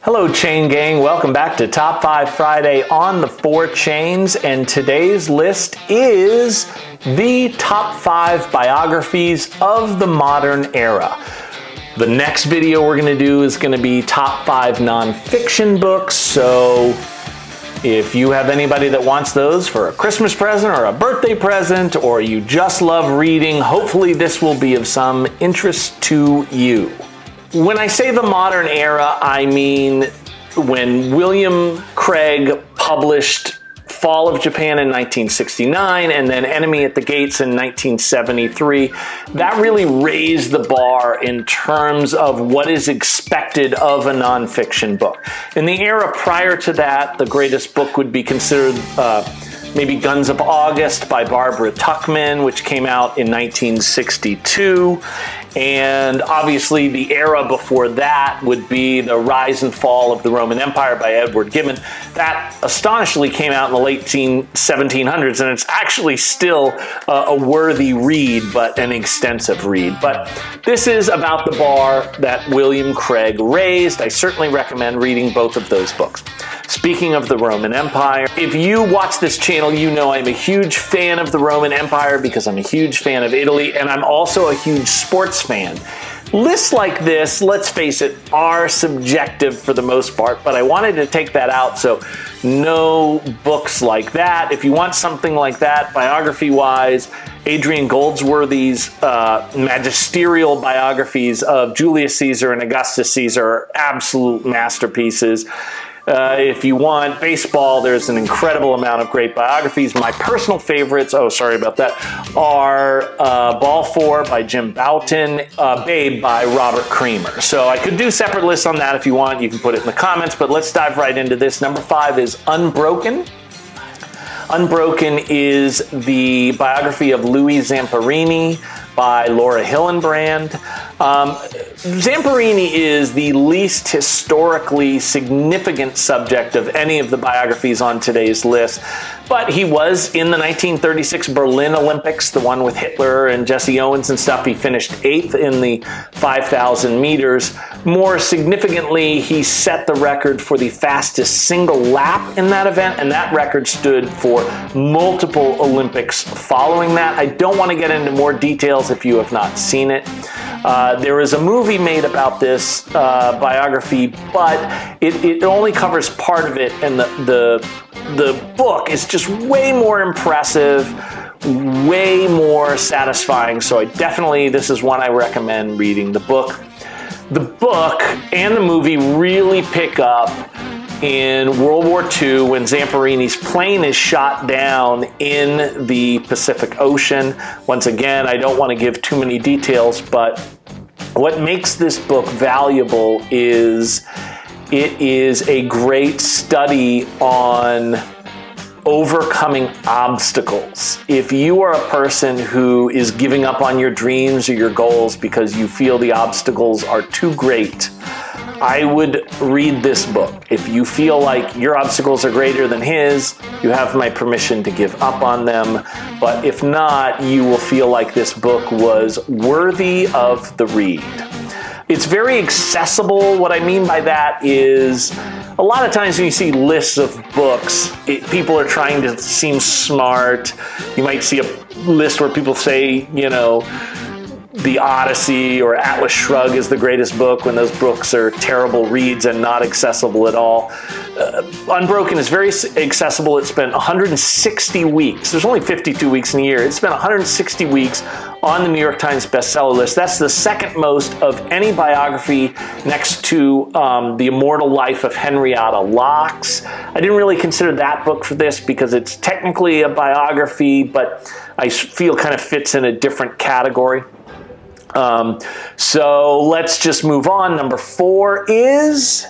Hello Chain Gang, welcome back to Top 5 Friday on the 4 Chains, and today's list is the top 5 biographies of the modern era. The next video we're going to do is going to be top 5 nonfiction books, so if you have anybody that wants those for a Christmas present or a birthday present, or you just love reading, hopefully this will be of some interest to you. When I say the modern era, I mean when William Craig published Fall of Japan in 1969 and then Enemy at the Gates in 1973. That really raised the bar in terms of what is expected of a nonfiction book. In the era prior to that, the greatest book would be considered maybe Guns of August by Barbara Tuchman, which came out in 1962. And obviously the era before that would be The Rise and Fall of the Roman Empire by Edward Gibbon. That astonishingly came out in the late 1700s, and it's actually still a worthy read, but an extensive read. But this is about the bar that William Craig raised. I certainly recommend reading both of those books. Speaking of the Roman Empire, if you watch this channel, you know I'm a huge fan of the Roman Empire because I'm a huge fan of Italy, and I'm also a huge sports fan. Lists like this, let's face it, are subjective for the most part, but I wanted to take that out, so no books like that. If you want something like that, biography-wise, Adrian Goldsworthy's magisterial biographies of Julius Caesar and Augustus Caesar are absolute masterpieces. If you want baseball, there's an incredible amount of great biographies. My personal favorites, are Ball 4 by Jim Bouton, Babe by Robert Creamer. So I could do separate lists on that if you want. You can put it in the comments, but let's dive right into this. Number 5 is Unbroken. Unbroken is the biography of Louis Zamperini by Laura Hillenbrand. Zamperini is the least historically significant subject of any of the biographies on today's list, but he was in the 1936 Berlin Olympics, the one with Hitler and Jesse Owens and stuff. He finished 8th in the 5,000 meters. More significantly, he set the record for the fastest single lap in that event, and that record stood for multiple Olympics following that. I don't want to get into more details if you have not seen it. There is a movie made about this biography, but it only covers part of it, and the book is just way more impressive, way more satisfying. So this is one I recommend reading. The book and the movie really pick up in World War II when Zamperini's plane is shot down in the Pacific Ocean. Once again, I don't want to give too many details, but what makes this book valuable is it is a great study on overcoming obstacles. If you are a person who is giving up on your dreams or your goals because you feel the obstacles are too great, I would read this book. If you feel like your obstacles are greater than his, you have my permission to give up on them. But if not, you will feel like this book was worthy of the read. It's very accessible. What I mean by that is a lot of times when you see lists of books, people are trying to seem smart. You might see a list where people say, you know, The Odyssey or Atlas Shrugged is the greatest book, when those books are terrible reads and not accessible at all. Unbroken is very accessible. It spent 160 weeks. There's only 52 weeks in a year. It spent 160 weeks on the New York Times bestseller list. That's the second most of any biography next to The Immortal Life of Henrietta Lacks. I didn't really consider that book for this because it's technically a biography, but I feel kind of fits in a different category. So let's just move on. Number 4 is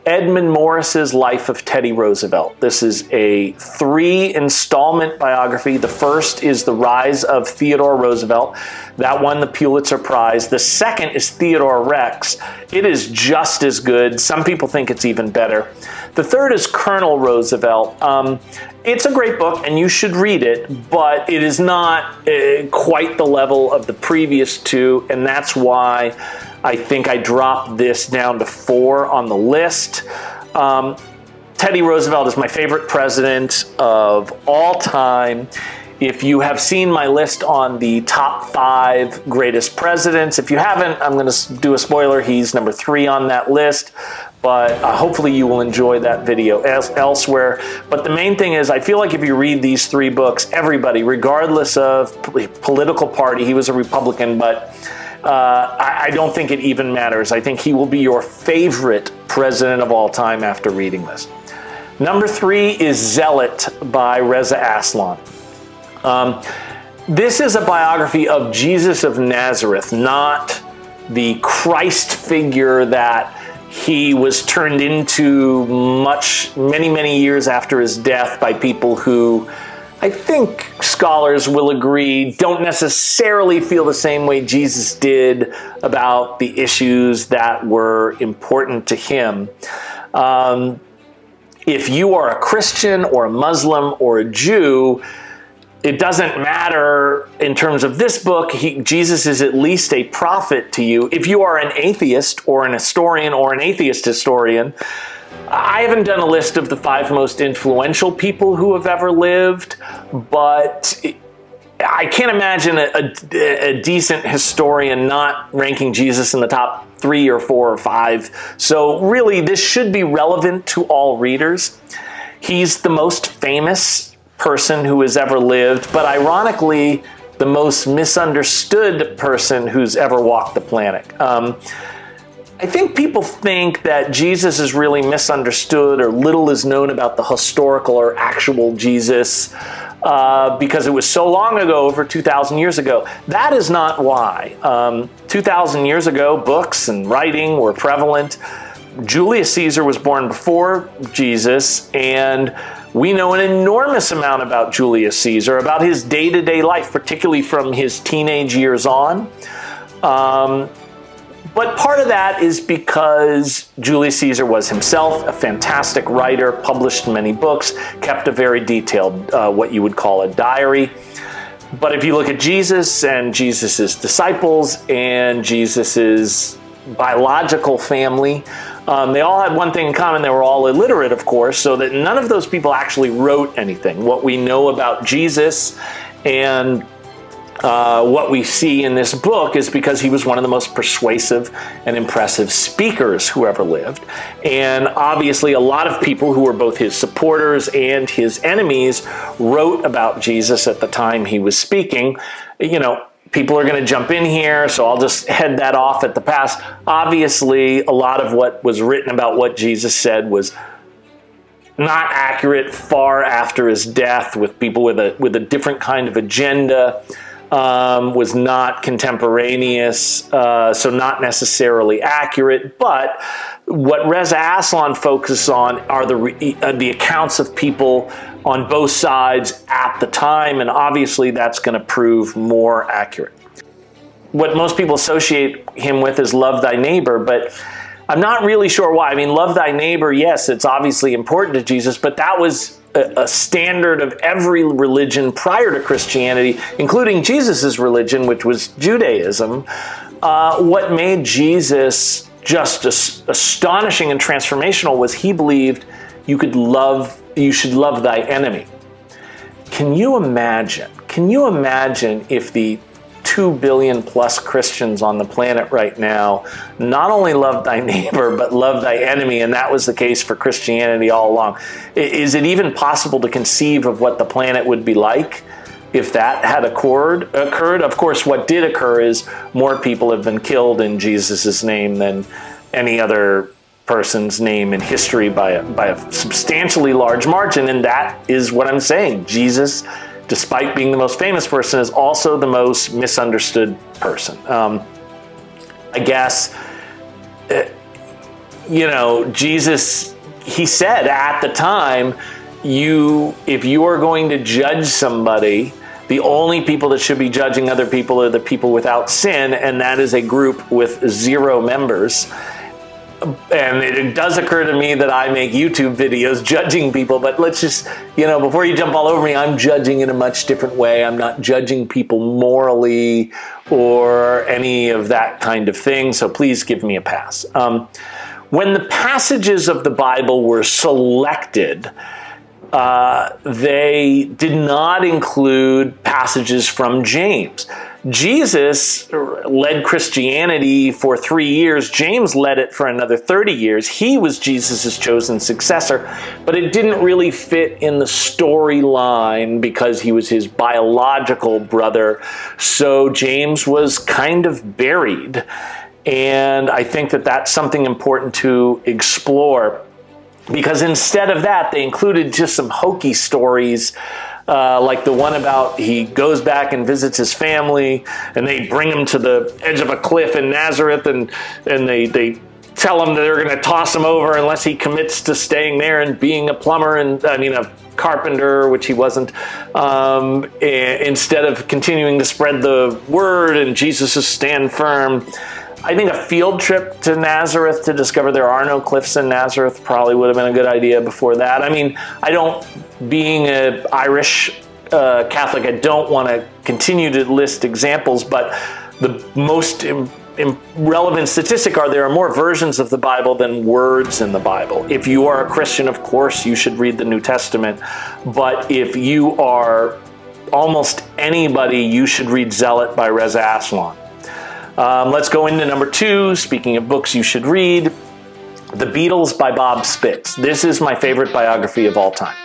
Edmund Morris's Life of Teddy Roosevelt. This is a 3-installment biography. The first is The Rise of Theodore Roosevelt. That won the Pulitzer Prize. The second is Theodore Rex. It is just as good. Some people think it's even better. The third is Colonel Roosevelt. It's a great book and you should read it, but it is not quite the level of the previous two, and that's why I think I dropped this down to 4 on the list. Teddy Roosevelt is my favorite president of all time. If you have seen my list on the top 5 greatest presidents, if you haven't, I'm going to do a spoiler. He's number 3 on that list, but hopefully you will enjoy that video elsewhere. But the main thing is, I feel like if you read these 3 books, everybody, regardless of political party, he was a Republican, but I don't think it even matters. I think he will be your favorite president of all time after reading this. Number 3 is Zealot by Reza Aslan. This is a biography of Jesus of Nazareth, not the Christ figure that he was turned into many years after his death by people who, I think scholars will agree, don't necessarily feel the same way Jesus did about the issues that were important to him. If you are a Christian or a Muslim or a Jew, it doesn't matter in terms of this book. Jesus is at least a prophet to you. If you are an atheist or an historian or an atheist historian, I haven't done a list of the 5 most influential people who have ever lived, but I can't imagine a decent historian not ranking Jesus in the top 3 or 4 or 5. So really, this should be relevant to all readers. He's the most famous person who has ever lived, but ironically, the most misunderstood person who's ever walked the planet. I think people think that Jesus is really misunderstood or little is known about the historical or actual Jesus because it was so long ago, over 2,000 years ago. That is not why. 2,000 years ago, books and writing were prevalent. Julius Caesar was born before Jesus, and we know an enormous amount about Julius Caesar, about his day-to-day life, particularly from his teenage years on. But part of that is because Julius Caesar was himself a fantastic writer, published many books, kept a very detailed, what you would call a diary. But if you look at Jesus and Jesus's disciples and Jesus's biological family, they all had one thing in common. They were all illiterate, of course, so that none of those people actually wrote anything. What we know about Jesus and what we see in this book is because he was one of the most persuasive and impressive speakers who ever lived. And obviously a lot of people who were both his supporters and his enemies wrote about Jesus at the time he was speaking. You know, people are going to jump in here, so I'll just head that off at the pass. Obviously, a lot of what was written about what Jesus said was not accurate far after his death, with people with a different kind of agenda. Was not contemporaneous, so not necessarily accurate. But what Reza Aslan focuses on are the accounts of people on both sides at the time, and obviously that's going to prove more accurate. What most people associate him with is love thy neighbor, but I'm not really sure why. I mean, love thy neighbor, yes, it's obviously important to Jesus, but that was a standard of every religion prior to Christianity, including Jesus's religion, which was Judaism. What made Jesus just astonishing and transformational was he believed you should love thy enemy. Can you imagine if the 2 billion plus Christians on the planet right now not only love thy neighbor, but love thy enemy, and that was the case for Christianity all along? Is it even possible to conceive of what the planet would be like if that had occurred? Of course, what did occur is more people have been killed in Jesus' name than any other person's name in history by a substantially large margin, and that is what I'm saying. Jesus, despite being the most famous person, is also the most misunderstood person. I guess, Jesus, he said at the time, if you are going to judge somebody, the only people that should be judging other people are the people without sin, and that is a group with 0 members. And it does occur to me that I make YouTube videos judging people, but let's just, before you jump all over me, I'm judging in a much different way. I'm not judging people morally or any of that kind of thing, so please give me a pass. When the passages of the Bible were selected, they did not include passages from James. Jesus led Christianity for 3 years. James led it for another 30 years. He was Jesus' chosen successor, but it didn't really fit in the storyline because he was his biological brother. So James was kind of buried. And I think that that's something important to explore, because instead of that, they included just some hokey stories, like the one about he goes back and visits his family, and they bring him to the edge of a cliff in Nazareth, and they tell him that they're going to toss him over unless he commits to staying there and being a plumber, and a carpenter, which he wasn't, instead of continuing to spread the word and Jesus' stand firm. I think a field trip to Nazareth to discover there are no cliffs in Nazareth probably would have been a good idea before that. Being an Irish Catholic, I don't want to continue to list examples, but the most relevant statistic are there are more versions of the Bible than words in the Bible. If you are a Christian, of course, you should read the New Testament, but if you are almost anybody, you should read Zealot by Reza Aslan. Let's go into number 2. Speaking of books you should read, The Beatles by Bob Spitz. This is my favorite biography of all time.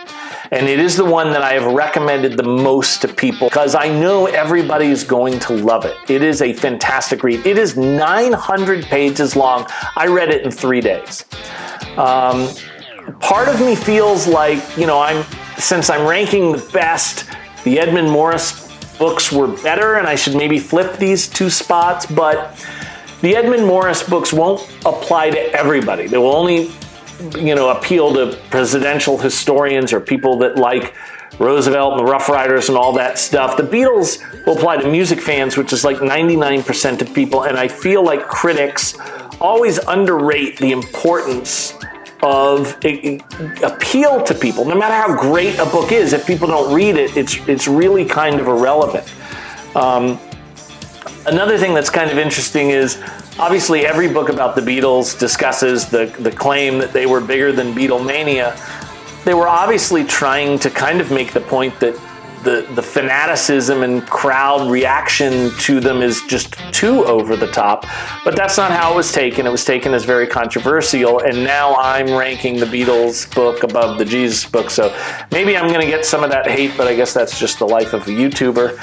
And it is the one that I have recommended the most to people because I know everybody is going to love it. It is a fantastic read. It is 900 pages long. I read it in 3 days. Part of me feels like, since I'm ranking the best, the Edmund Morris books were better, and I should maybe flip these 2 spots, but the Edmund Morris books won't apply to everybody. They will only, appeal to presidential historians or people that like Roosevelt and the Rough Riders and all that stuff. The Beatles will apply to music fans, which is like 99% of people, and I feel like critics always underrate the importance of appeal to people. No matter how great a book is, if people don't read it, it's really kind of irrelevant. Another thing that's kind of interesting is, obviously every book about the Beatles discusses the claim that they were bigger than Beatlemania. They were obviously trying to kind of make the point that the fanaticism and crowd reaction to them is just too over the top, but that's not how it was taken. It was taken as very controversial, and now I'm ranking the Beatles book above the Jesus book, so maybe I'm going to get some of that hate, but I guess that's just the life of a YouTuber.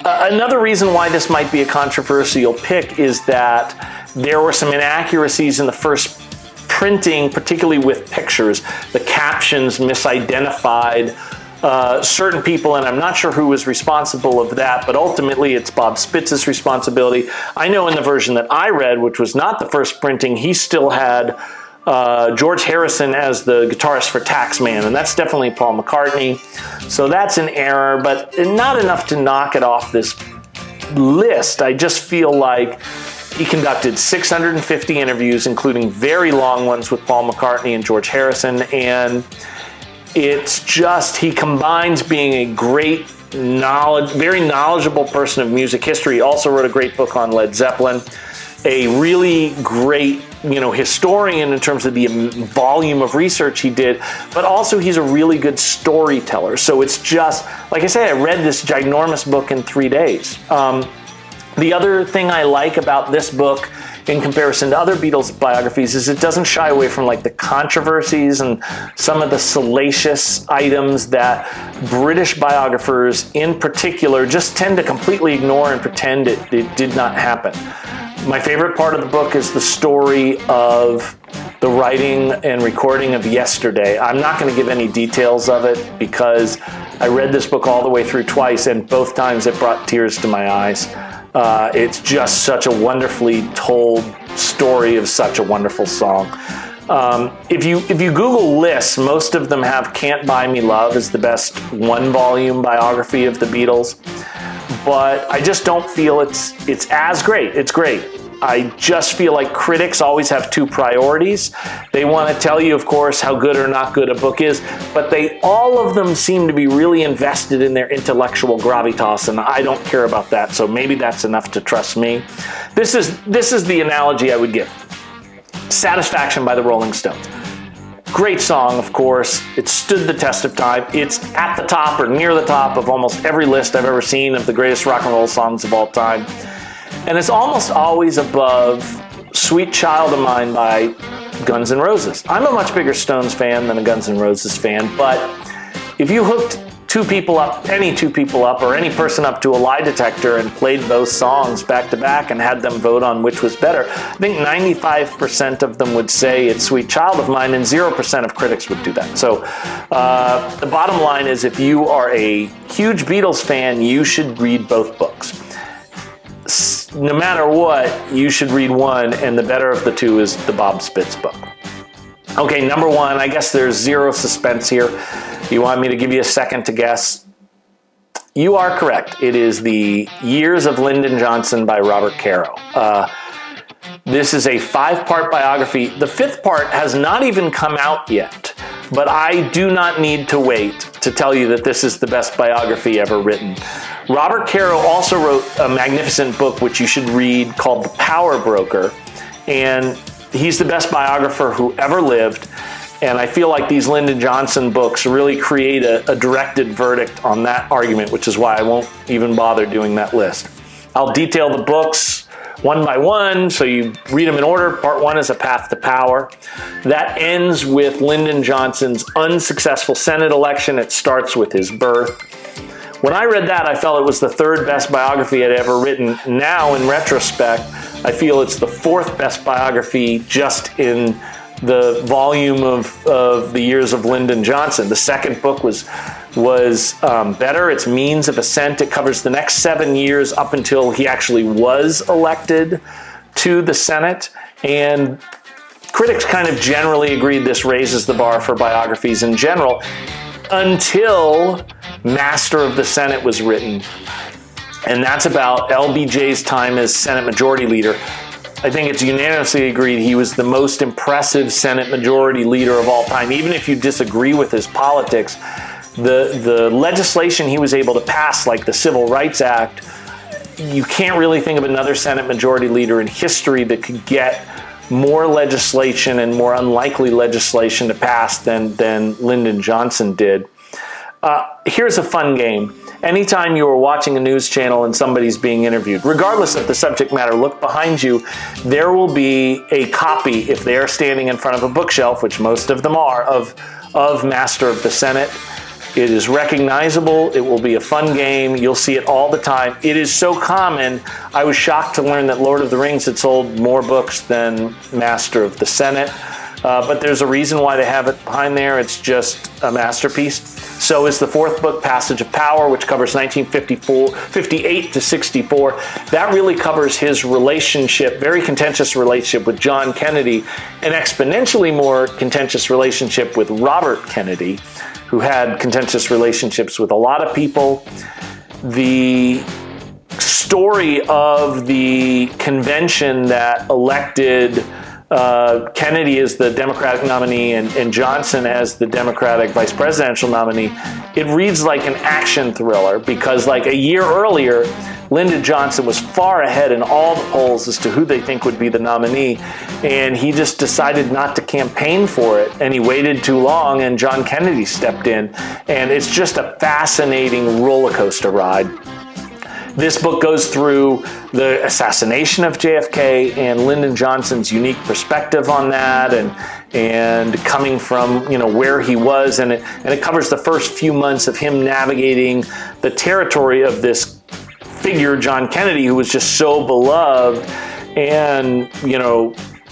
Another reason why this might be a controversial pick is that there were some inaccuracies in the first printing, particularly with pictures. The captions misidentified certain people, and I'm not sure who was responsible of that, but ultimately it's Bob Spitz's responsibility. I know in the version that I read, which was not the first printing, he still had George Harrison as the guitarist for Taxman, and that's definitely Paul McCartney. So that's an error, but not enough to knock it off this list. I just feel like he conducted 650 interviews, including very long ones with Paul McCartney and George Harrison, and it's just, he combines being a great very knowledgeable person of music history. He also wrote a great book on Led Zeppelin, a really great, historian in terms of the volume of research he did, but also he's a really good storyteller. So it's just, like I say, I read this ginormous book in 3 days. The other thing I like about this book in comparison to other Beatles biographies is it doesn't shy away from like the controversies and some of the salacious items that British biographers in particular just tend to completely ignore and pretend it did not happen. My favorite part of the book is the story of the writing and recording of Yesterday. I'm not going to give any details of it because I read this book all the way through twice, and both times it brought tears to my eyes. It's just such a wonderfully told story of such a wonderful song. If you Google lists, most of them have Can't Buy Me Love as the best 1-volume biography of the Beatles, but I just don't feel it's as great. It's great. I just feel like critics always have two priorities. They want to tell you, of course, how good or not good a book is, but all of them seem to be really invested in their intellectual gravitas, and I don't care about that, so maybe that's enough to trust me. This is the analogy I would give. Satisfaction by the Rolling Stones. Great song, of course. It stood the test of time. It's at the top or near the top of almost every list I've ever seen of the greatest rock and roll songs of all time. And it's almost always above Sweet Child of Mine by Guns N' Roses. I'm a much bigger Stones fan than a Guns N' Roses fan, but if you hooked any two people up, or any person up to a lie detector and played both songs back to back and had them vote on which was better, I think 95% of them would say it's Sweet Child of Mine, and 0% of critics would do that. So the bottom line is, if you are a huge Beatles fan, you should read both books. No matter what, you should read one, and the better of the two is the Bob Spitz book. Okay, number one, I guess there's zero suspense here. You want me to give you a second to guess? You are correct. It is The Years of Lyndon Johnson by Robert Caro. This is a 5-part biography. The 5th part has not even come out yet, but I do not need to wait to tell you that this is the best biography ever written. Robert Caro also wrote a magnificent book which you should read called The Power Broker, and he's the best biographer who ever lived. And I feel like these Lyndon Johnson books really create a directed verdict on that argument, which is why I won't even bother doing that list. I'll detail the books one by one, so you read them in order. Part 1 is A Path to Power. That ends with Lyndon Johnson's unsuccessful Senate election. It starts with his birth. When I read that, I felt it was the 3rd best biography I'd ever written. Now, in retrospect, I feel it's the 4th best biography just in the volume of the years of Lyndon Johnson. The 2nd book was better. It's Means of Ascent. It covers the next 7 years up until he actually was elected to the Senate. And critics kind of generally agreed this raises the bar for biographies in general, until Master of the Senate was written. And that's about LBJ's time as Senate Majority Leader. I think it's unanimously agreed he was the most impressive Senate Majority Leader of all time. Even if you disagree with his politics, the legislation he was able to pass, like the Civil Rights Act, you can't really think of another Senate Majority Leader in history that could get more legislation and more unlikely legislation to pass than Lyndon Johnson did. Here's a fun game. Anytime you are watching a news channel and somebody's being interviewed, regardless of the subject matter, look behind you. There will be a copy, if they are standing in front of a bookshelf, which most of them are, of Master of the Senate. It is recognizable. It will be a fun game. You'll see it all the time. It is so common. I was shocked to learn that Lord of the Rings had sold more books than Master of the Senate. But there's a reason why they have it behind there. It's just a masterpiece. So is the 4th book, Passage of Power, which covers 1958 to 64. That really covers his relationship, very contentious relationship with John Kennedy, an exponentially more contentious relationship with Robert Kennedy, who had contentious relationships with a lot of people. The story of the convention that elected Kennedy as the Democratic nominee and Johnson as the Democratic vice presidential nominee, it reads like an action thriller, because like a year earlier, Lyndon Johnson was far ahead in all the polls as to who they think would be the nominee, and he just decided not to campaign for it, and he waited too long, and John Kennedy stepped in, and it's just a fascinating roller coaster ride. This book goes through the assassination of JFK and Lyndon Johnson's unique perspective on that, and coming from where he was, and it covers the first few months of him navigating the territory of this figure, John Kennedy, who was just so beloved. And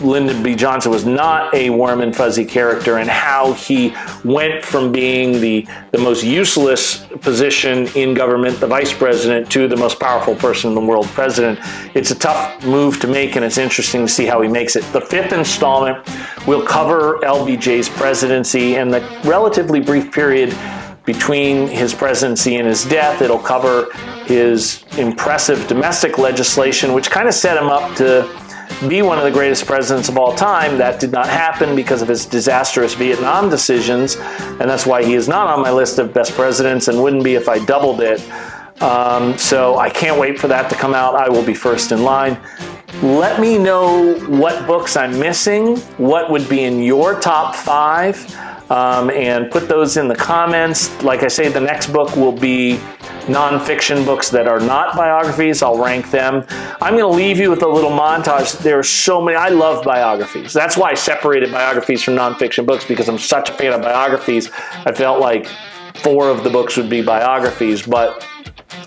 Lyndon B. Johnson was not a warm and fuzzy character, and how he went from being the most useless position in government, the vice president, to the most powerful person in the world, president. It's a tough move to make, and it's interesting to see how he makes it. The 5th installment will cover LBJ's presidency and the relatively brief period between his presidency and his death. It'll cover his impressive domestic legislation, which kind of set him up to be one of the greatest presidents of all time. That did not happen because of his disastrous Vietnam decisions, and that's why he is not on my list of best presidents and wouldn't be if I doubled it. So I can't wait for that to come out. I will be first in line. Let me know what books I'm missing, what would be in your top 5, and put those in the comments. Like I say, the next book will be nonfiction books that are not biographies. I'll rank them. I'm going to leave you with a little montage. There are so many. I love biographies. That's why I separated biographies from nonfiction books, because I'm such a fan of biographies. I felt like 4 of the books would be biographies, but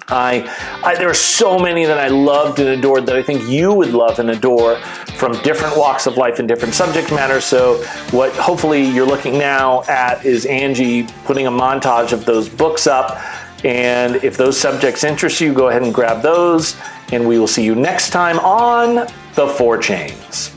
there are so many that I loved and adored that I think you would love and adore, from different walks of life and different subject matter. So what hopefully you're looking now at is Angie putting a montage of those books up. And if those subjects interest you, go ahead and grab those. And we will see you next time on The 4 Chains.